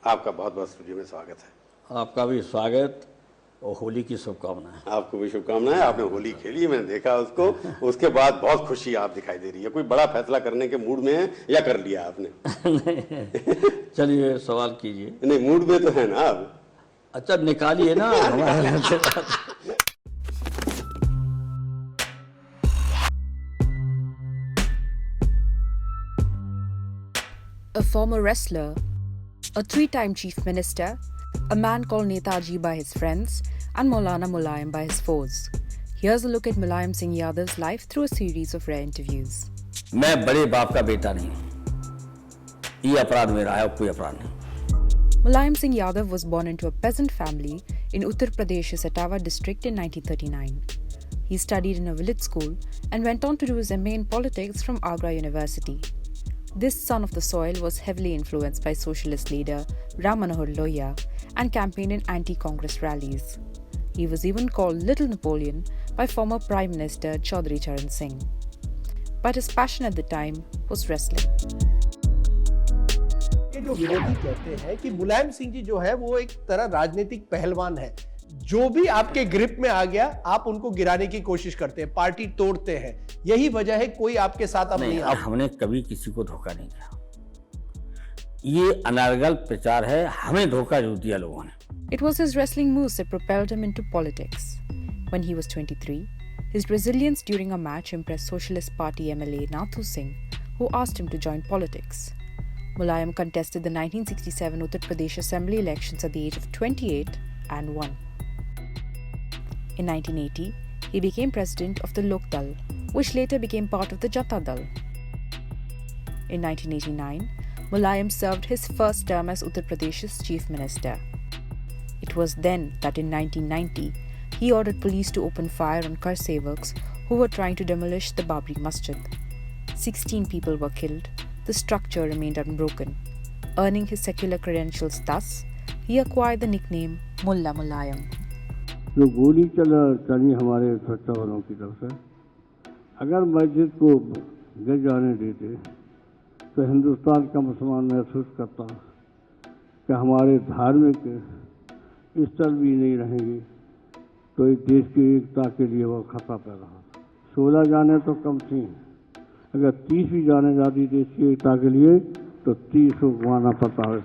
आपका बहुत बहुत स्टूडियो में स्वागत है। आपका भी स्वागत और होली की शुभकामनाएं। आपको भी शुभकामनाएं। आपने होली खेली, मैंने देखा उसको, उसके बाद बहुत खुशी आप दिखाई दे रही है। कोई बड़ा फैसला करने के मूड में है या कर लिया आपने? चलिए सवाल कीजिए। नहीं, मूड में तो है ना आप? अच्छा निकालिए ना हमारे। A former wrestler, a three-time chief minister, a man called Netaji by his friends, and Maulana Mulayam by his foes. Here's a look at Mulayam Singh Yadav's life through a series of rare interviews. मैं बड़े बाप का बेटा नहीं, ये अपराध मेरा है, कोई अपराध नहीं। Mulayam Singh Yadav was born into a peasant family in Uttar Pradesh's Etawah district in 1939. He studied in a village school and went on to do his MA in politics from Agra University. This son of the soil was heavily influenced by socialist leader Ram Manohar Lohia and campaigned in anti-Congress rallies. He was even called Little Napoleon by former Prime Minister Chaudhry Charan Singh. But his passion at the time was wrestling. ये जो विरोधी कहते हैं कि मुलायम सिंह जी जो है वो एक तरह राजनीतिक पहलवान है, जो भी आपके ग्रिप में आ गया आप उनको गिराने की कोशिश करते हैं, पार्टी तोड़ते हैं। यही वजह है कोई आपके साथ अब नहीं। अब हमने कभी किसी को धोखा नहीं दिया, ये अनर्गल प्रचार है, हमें धोखा जो दिया लोगों ने। It was his wrestling moves that propelled him into politics. When he was 23, his resilience during a match impressed Socialist Party MLA Nathu Singh, who asked him to join politics. Mulayam contested the 1967 Uttar Pradesh Assembly elections at the age of 28 and won. In 1980, he became president of the Lok Dal, which later became part of the Jata Dal. In 1989, Mulayam served his first term as Uttar Pradesh's chief minister. It was then that in 1990, he ordered police to open fire on Kar Sevaks who were trying to demolish the Babri Masjid. 16 people were killed. The structure remained unbroken. Earning his secular credentials thus, he acquired the nickname Mulla Mulayam. जो गोली चली हमारे सुरक्षा बलों की तरफ से, अगर मस्जिद को गिर जाने देते तो हिंदुस्तान का मुसलमान महसूस करता कि हमारे धार्मिक स्थल भी नहीं रहेंगे, तो इस देश की एकता के लिए वो खतरा पैदा होता। 16 जाने तो कम थी, अगर 30 भी जाने जाती देश की एकता के लिए तो 30 को गंवाना पड़ता है।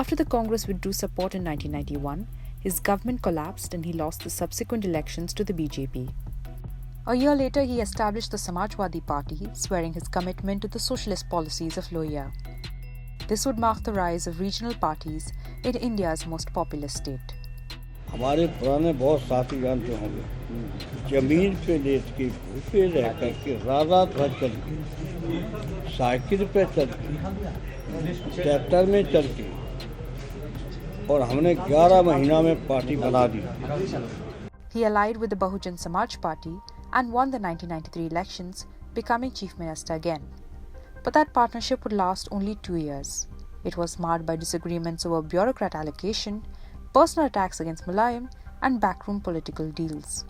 After the Congress withdrew support in 1991, his government collapsed and he lost the subsequent elections to the BJP. A year later, he established the Samajwadi party, swearing his commitment to the socialist policies of Lohia. This would mark the rise of regional parties in India's most populous state. हमारे पुराने बहुत साथी जानते होंगे, जमीन पे late के भूखे रह करके रात भर चल के, साइकिल पे चल के, ट्रैक्टर में चल के, और हमने 11 महीना में पार्टी बना दी। He allied with the Bahujan Samaj Party and won the 1993 elections, becoming chief minister again. But that partnership would last only 2 years. It was marred by disagreements over bureaucrat allocation, personal attacks against Mulayam, and backroom political deals.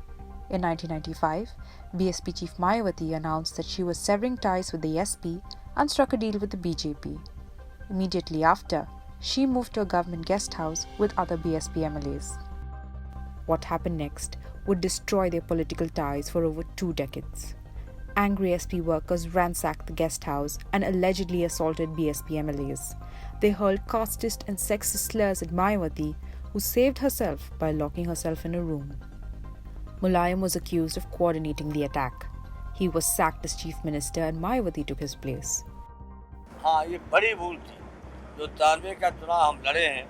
In 1995, BSP chief Mayawati announced that she was severing ties with the SP and struck a deal with the BJP. Immediately after, she moved to a government guest house with other BSP MLAs. What happened next would destroy their political ties for over 2 decades. Angry SP workers ransacked the guest house and allegedly assaulted BSP MLAs. They hurled casteist and sexist slurs at Mayawati, who saved herself by locking herself in a room. Mulayam was accused of coordinating the attack. He was sacked as chief minister and Mayawati took his place. हाँ, ये बड़ी भूल थी जो 93 का चुनाव हम लड़े हैं,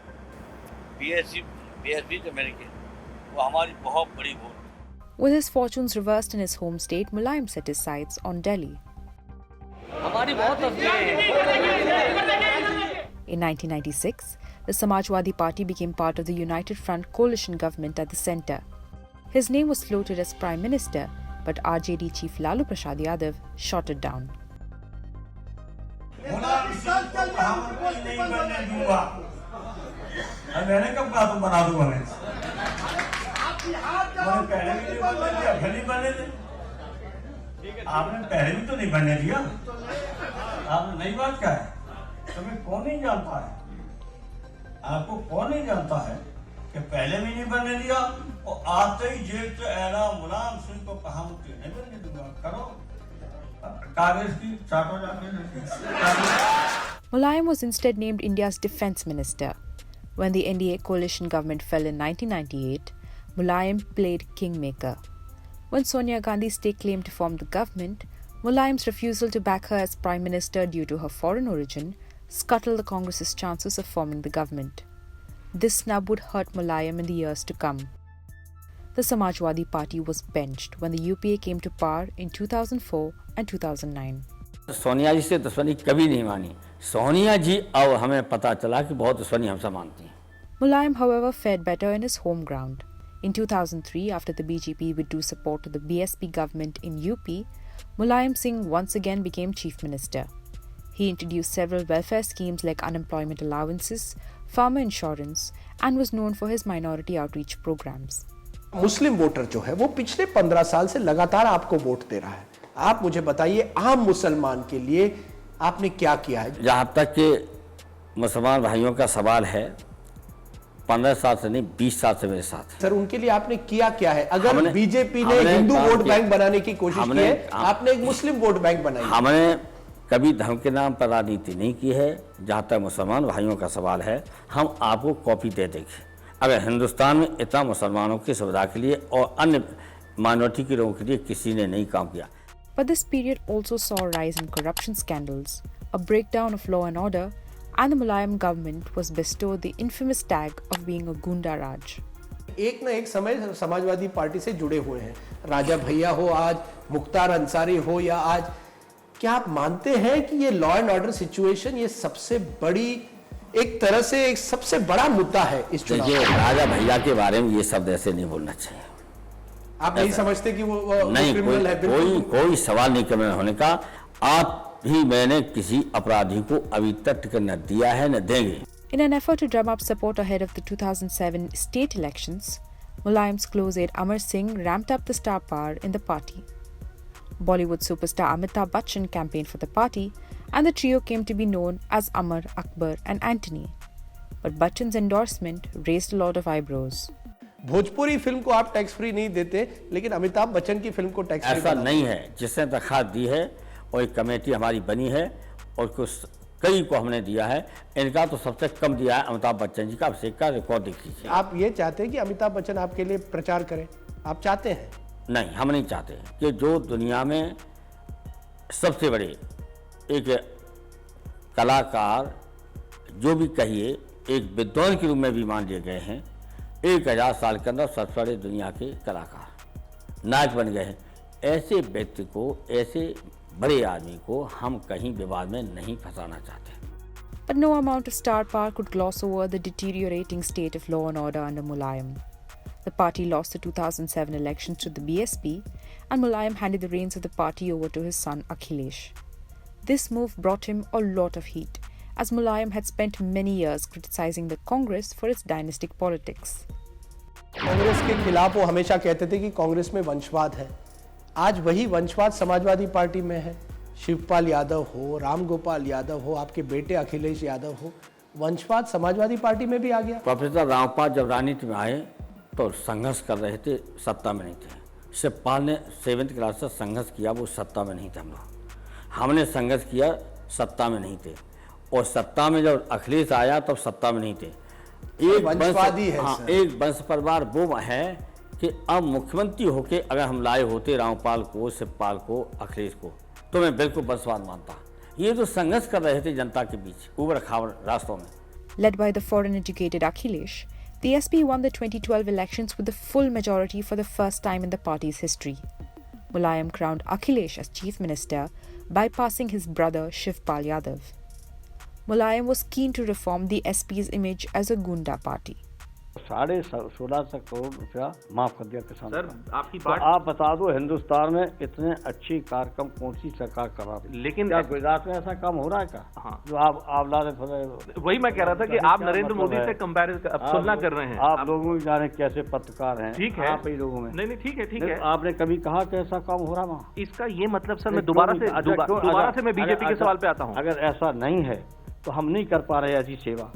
BSP से मिल के, वो हमारी बहुत बड़ी भूल। With his fortunes reversed in his home state, Mulayam set his sights on Delhi. In 1996, the Samajwadi Party became part of the United Front coalition government at the centre. His name was floated as Prime Minister, but RJD chief Lalu Prasad Yadav shot it down. आपने पहले भी तो नहीं बनने दिया, आपने नई बात क्या है, तुम्हें कौन नहीं जानता है, आपको कौन नहीं जानता है कि पहले भी नहीं बनने दिया और आते ही जेल से ऐलान मुलायम सिंह को कहा मुझे नहीं बनने दूंगा। करो कागज की चाटो जाके। Mulayam was instead named India's defense minister. When the NDA coalition government fell in 1998, Mulayam played kingmaker. When Sonia Gandhi staked claim to form the government, Mulayam's refusal to back her as prime minister due to her foreign origin scuttled the Congress's chances of forming the government. This snub would hurt Mulayam in the years to come. The Samajwadi party was benched when the UPA came to power in 2004 and 2009. Sonia जी से दुश्मनी कभी नहीं मानी। सोनिया जी अब हमें पता चला कि बहुत दुश्मनी हमसे मानती हैं। Mulayam, however, fared better in his home ground. In 2003, after the BJP withdrew support to the BSP government in UP, Mulayam Singh once again became chief minister. He introduced several welfare schemes like unemployment allowances, farmer insurance, and was known for his minority outreach programs. Muslim voter जो है वो पिछले 15 साल से लगातार आपको vote दे रहा है। आप मुझे बताइए, आम मुसलमान के लिए आपने क्या किया है? जहाँ तक कि मुसलमान भाइयों का सवाल है, 15 साल से नहीं 20 साल से मेरे साथ। सर, उनके लिए आपने किया क्या है? अगर बीजेपी ने हिंदू वोट बैंक बनाने की कोशिश की है, आपने एक मुस्लिम वोट बैंक बनाई। हमने कभी धर्म के नाम पर राजनीति नहीं की है। जहाँ तक मुसलमान भाइयों का सवाल है, हम आपको कॉपी दे देंगे। अगर हिंदुस्तान में इतना मुसलमानों की सुविधा के लिए और अन्य माइनॉरिटी के लोगों के लिए किसी ने नहीं काम किया। But this period also saw a rise in corruption scandals, a breakdown of law and order, and the Mulayam government was bestowed the infamous tag of being a Gunda Raj. एक न एक समय समाजवादी पार्टी से जुड़े हुए हैं। राजा भैया हो आज, मुख्तार अंसारी हो या आज, क्या आप मानते हैं कि ये लॉ एंड ऑर्डर सिचुएशन ये सबसे बड़ी, एक तरह से एक सबसे बड़ा मुद्दा है इस चुनाव में? राजा भैया के बारे में ये शब्द ऐसे नहीं बोलना चाहिए। आप नहीं समझते कि वो नहीं, क्रिमिनल है? कोई सवाल नहीं क्रिमिनल होने का। आप भी मैंने किसी अपराधी को अभी तक टिकट न दिया है न देंगे। In an effort to drum up support ahead of the 2007 state elections, Mulayam's close aide Amar Singh ramped up the star power in the party. Bollywood superstar Amitabh Bachchan campaigned for the party, and the trio came to be known as Amar, Akbar and Antony. But Bachchan's endorsement raised a lot of eyebrows. Bhojpuri film को आप tax free नहीं देते, लेकिन अमिताभ बच्चन की film को tax free ऐसा नहीं है। जिसने दरखास्त दी है और एक कमेटी हमारी बनी है और कुछ कई को हमने दिया है। इनका तो सबसे कम दिया है अमिताभ बच्चन जी का। अभिषेक का रिकॉर्ड देख लीजिए। आप ये चाहते हैं कि अमिताभ बच्चन आपके लिए प्रचार करें? आप चाहते हैं? नहीं, हम नहीं चाहते कि जो दुनिया में सबसे बड़े एक कलाकार, जो भी कहिए एक विद्वान के रूप में भी मान लिए गए हैं, 1000 साल के अंदर सबसे बड़े दुनिया के कलाकार नायक बन गए हैं, ऐसे व्यक्ति को, ऐसे बड़े आदमी को हम कहीं विवाद में नहीं फंसाना चाहते। But no amount of star power could gloss over the deteriorating state of law and order under Mulayam. The party lost the 2007 elections to the BSP, and Mulayam handed the reins of the party over to his son Akhilesh. This move brought him a lot of heat, as Mulayam had spent many years criticizing the Congress for its dynastic politics. Congress के खिलाफ वो हमेशा कहते थे कि कांग्रेस में वंशवाद है। आज वही वंशवाद समाजवादी पार्टी में है। शिवपाल यादव हो, रामगोपाल यादव हो, आपके बेटे अखिलेश यादव हो, वंशवाद समाजवादी पार्टी में भी आ गया। प्रोफेसर रामपाल जब राजनीति में आए तो संघर्ष कर रहे थे, सत्ता में नहीं थे। शिवपाल ने 7th क्लास से संघर्ष किया, वो सत्ता में नहीं थे। हमने संघर्ष किया, सत्ता में नहीं थे। और सत्ता में जब अखिलेश आया तब सत्ता में नहीं थे। एक वंशवादी है। हाँ, एक वंश परिवार वो है कि अब मुख्यमंत्री होके अगर हम लाए होते रामपाल को, शिवपाल को, अखिलेश को, तो मैं बिल्कुल वंशवाद मानता। ये जो संघर्ष कर रहे थे जनता के बीच उबड़ खाबड़ रास्तों में। Led by the foreign educated Akhilesh, the SP won the 2012 elections with a full majority for the first time in the party's history. Mulayam crowned Akhilesh as chief minister, bypassing his brother Shivpal Yadav. Mulayam was keen to reform the SP's image as a Gunda party. 16.5 crore रुपया माफ कर दिया किसान। Sir, आपकी तो बात आप बता दो, हिंदुस्तान में इतने अच्छी कार्यक्रम कौन सी सरकार करा रही? लेकिन क्या गुजरात में ऐसा काम हो रहा है क्या? हाँ, जो आप ला रहे, वही मैं कह रहा था कि आप नरेंद्र मोदी से तुलना कर रहे हैं। आप लोगों की जाने कैसे पत्रकार हैं। ठीक है, आप ही लोगों में नहीं ठीक है। आपने कभी कहा कि ऐसा काम हो रहा वहाँ? इसका ये मतलब सर, मैं दोबारा से मैं बीजेपी के सवाल पे आता हूँ। अगर ऐसा नहीं है तो हम नहीं कर पा रहे ऐसी सेवा।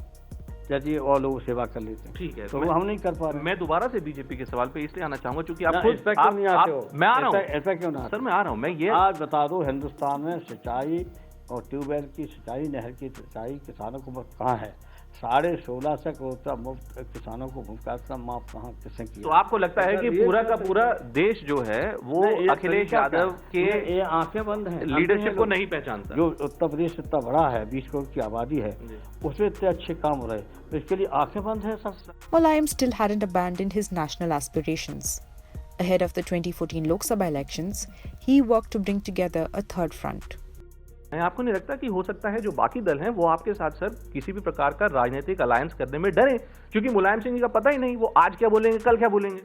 जैसे और लोग सेवा कर लेते हैं। ठीक है, तो वो हम नहीं कर पा रहे। मैं दोबारा से बीजेपी के सवाल पे इसलिए आना चाहूंगा क्योंकि आप ना, खुद इस पे क्यों नहीं आते हो? मैं आ रहा हूँ ऐसा क्यों ना? सर मैं आ रहा हूँ। मैं ये आज बता दो, हिंदुस्तान में सिंचाई और ट्यूबवेल की सिंचाई, नहर की सिंचाई किसानों को मुफ्त कहाँ है? 16.5 करोड़ मुफ्त किसानों को मुफ्त माफ कहाँ किसने किया? तो आपको लगता है कि पूरा का पूरा देश जो है वो अखिलेश यादव के ये आंखें बंद हैं, लीडरशिप को नहीं पहचानता? जो उत्तर प्रदेश इतना बड़ा है, 20 करोड़ की आबादी है, उसमें इतने अच्छे काम हो रहे, तो इसके लिए आंखें बंद है सब। Mulayam still hadn't abandoned his national aspirations. Ahead of the 2014 Lok Sabha elections, he worked to bring together a third front. आपको नहीं लगता कि हो सकता है जो बाकी दल हैं वो आपके साथ सर किसी भी प्रकार का राजनीतिक अलायंस करने में डरे, क्योंकि मुलायम सिंह जी का पता ही नहीं वो आज क्या बोलेंगे कल क्या बोलेंगे?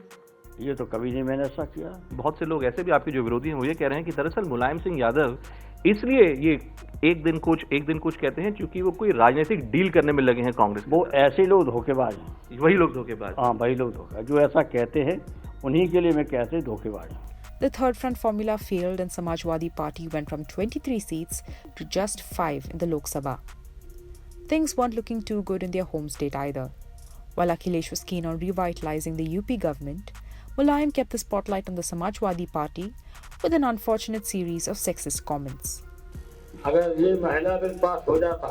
ये तो कभी नहीं मैंने ऐसा किया। बहुत से लोग ऐसे भी आपके जो विरोधी हैं वो ये कह रहे हैं कि दरअसल मुलायम सिंह यादव इसलिए ये एक दिन कुछ कहते हैं क्योंकि वो कोई राजनीतिक डील करने में लगे हैं कांग्रेस। वो ऐसे लोग धोखेबाज हैं, वही लोग धोखेबाज। हाँ, वही लोग धोखेबाज जो ऐसा कहते हैं, उन्हीं के लिए मैं कहते हैं धोखेबाज। The third front formula failed and Samajwadi party went from 23 seats to just 5 in the Lok Sabha. Things weren't looking too good in their home state either. While Akhilesh was keen on revitalizing the UP government, Mulayam kept the spotlight on the Samajwadi party with an unfortunate series of sexist comments. अगर ये महिला bill pass हो जाता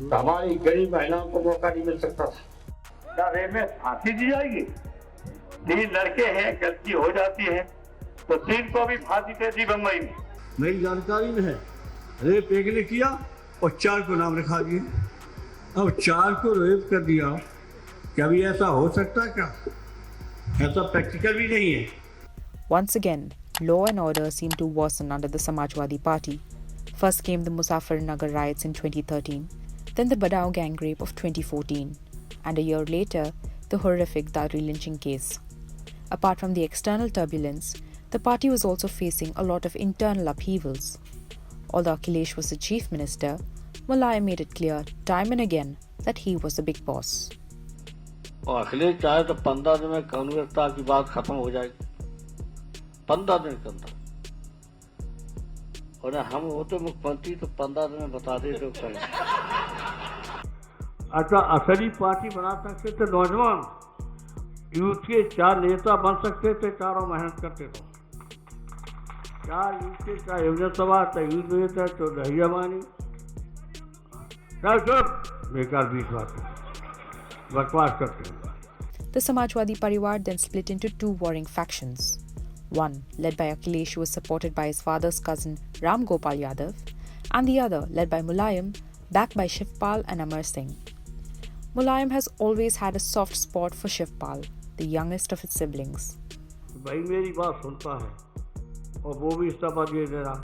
तो हमारी गरीब महिलाओं को मौका नहीं मिल सकता था। क्या रेप में फांसी दी जाएगी? 3 लड़के हैं, गलती हो जाती है तो 3 को भी फांसी दे दी बम्बई में। मेरी जानकारी में है, रेप एक ने किया और 4 को नाम रखा दिए। अब 4 को रेप कर दिया, क्या भी ऐसा हो सकता क्या? ऐसा प्रैक्टिकल भी नहीं है। Once again, law and order seemed to worsen under the Samajwadi party. First came the Muzaffarnagar riots in 2013, then the Badao gang rape of 2014, and a year later, the horrific Dadri lynching case. Apart from the external turbulence, the party was also facing a lot of internal upheavals. Although Akhilesh was the chief minister, Mulayam made it clear time and again that he was the big boss. और अखिलेश चाहे तो 15 दिन में कानूनता की बात खत्म हो जाएगी, 15 दिन के अंदर। और हम होते मुख्यमंत्री तो 15 दिन में बता दे तो करें। अच्छा, असली पार्टी बना सकते थे नौजवान, यूथ के 4 नेता बन सकते थे, चारों मेहनत करते थे। 4 यूथ के, चाहे योजना सभा, चाहे यूथ नेता, तो दहिया मानी, बेकार बीच बात बकवास करते हैं। The Samajwadi Parivar then split into 2 warring factions. One, led by Akhilesh, who was supported by his father's cousin Ram Gopal Yadav, and the other, led by Mulayam, backed by Shivpal and Amar Singh. Mulayam has always had a soft spot for Shivpal, the youngest of his siblings. भाई मेरी बात सुनता है और वो भी इस्तीफा दे दे रहा,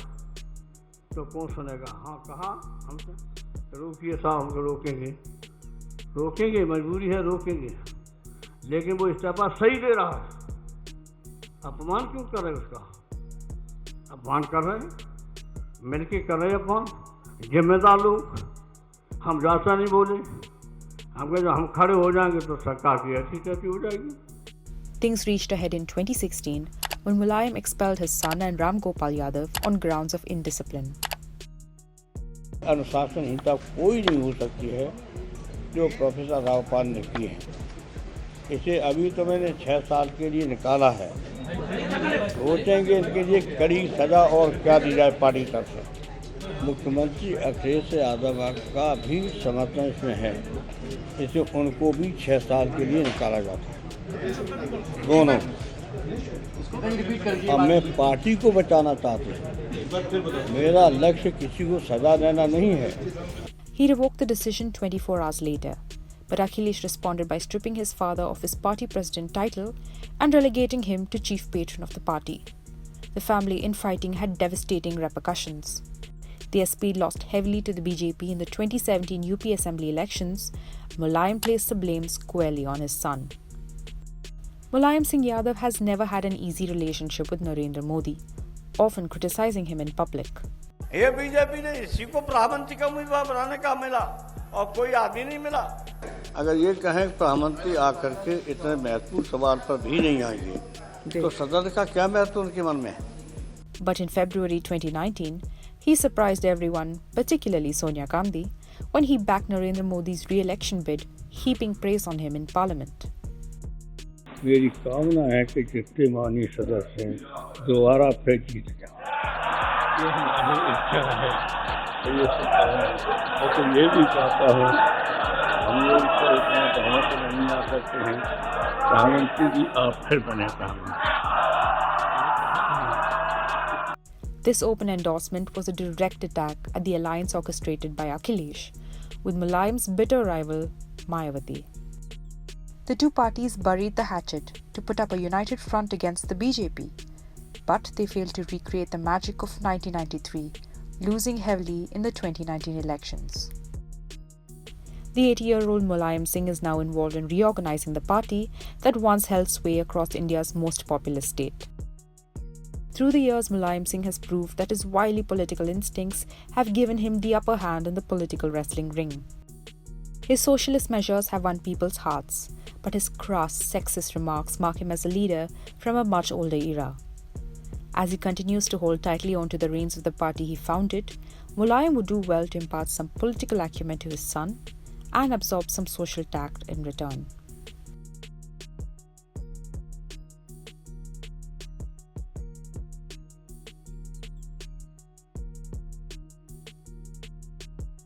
तो कौन सुनेगा? हाँ, कहा हमसे रोकिए साहब, हमको रोकेंगे, मजबूरी है, रोकेंगे, लेकिन वो इस्तीफा सही दे रहा है। अपमान क्यों कर रहे उसका? अपमान कर रहे हैं, मिलके कर रहे हैं अपमान। जिम्मेदार लोग, हम ज्यादा नहीं बोले, हम खड़े हो जाएंगे तो सरकार की ऐसी तैसी हो जाएगी। Things reached a head in 2016 when Mulayam expelled his son and Ram Gopal Yadav on grounds of indiscipline. अनुशासनहीनता कोई नहीं हो सकती है जो प्रोफेसर रावपाल ने की है। इसे अभी तो मैंने 6 साल के लिए निकाला है, सोचेंगे इसके लिए कड़ी सजा और क्या दी जाए पार्टी तरफ से। मुख्यमंत्री अखिलेश यादव का भी समर्थन इसमें है, इसे उनको भी 6 साल के लिए निकाला जाता है, दोनों। अब मैं पार्टी को बचाना चाहता हूँ, मेरा लक्ष्य किसी को सजा देना नहीं है। He revoked the decision 24 hours later, but Akhilesh responded by stripping his father of his party president title and relegating him to chief patron of the party. The family infighting had devastating repercussions. The SP lost heavily to the BJP in the 2017 UP Assembly elections. Mulayam placed the blame squarely on his son. Mulayam Singh Yadav has never had an easy relationship with Narendra Modi, often criticizing him in public. ये BJP ने इसी को प्रधानमंत्री का उम्मीदवार बनाने का मिला और कोई आदमी नहीं मिला। अगर ये कहें प्रधानमंत्री आकर के इतने महत्वपूर्ण सवाल पर भी नहीं आएंगे तो सदन का क्या महत्व उनके मन में है? But in February 2019, he surprised everyone, particularly Sonia Gandhi, when he backed Narendra Modi's re-election bid, heaping praise on him in parliament. मेरी कामना है कि जितने माननीय सदस्य हैं दोबारा फिर जीत जाएं। ये हमारी इच्छा है। ये और तो ये भी चाहता हूँ हम लोग तो इतना बहुत नहीं आ सकते हैं प्रधानमंत्री जी आप फिर बने प्रधानमंत्री। This open endorsement was a direct attack at the alliance orchestrated by Akhilesh with Mulayam's bitter rival Mayawati. The two parties buried the hatchet to put up a united front against the BJP, but they failed to recreate the magic of 1993, losing heavily in the 2019 elections. The 80-year-old Mulayam Singh is now involved in reorganizing the party that once held sway across India's most populous state. Through the years, Mulayam Singh has proved that his wily political instincts have given him the upper hand in the political wrestling ring. His socialist measures have won people's hearts, but his crass, sexist remarks mark him as a leader from a much older era. As he continues to hold tightly onto the reins of the party he founded, Mulayam would do well to impart some political acumen to his son and absorb some social tact in return.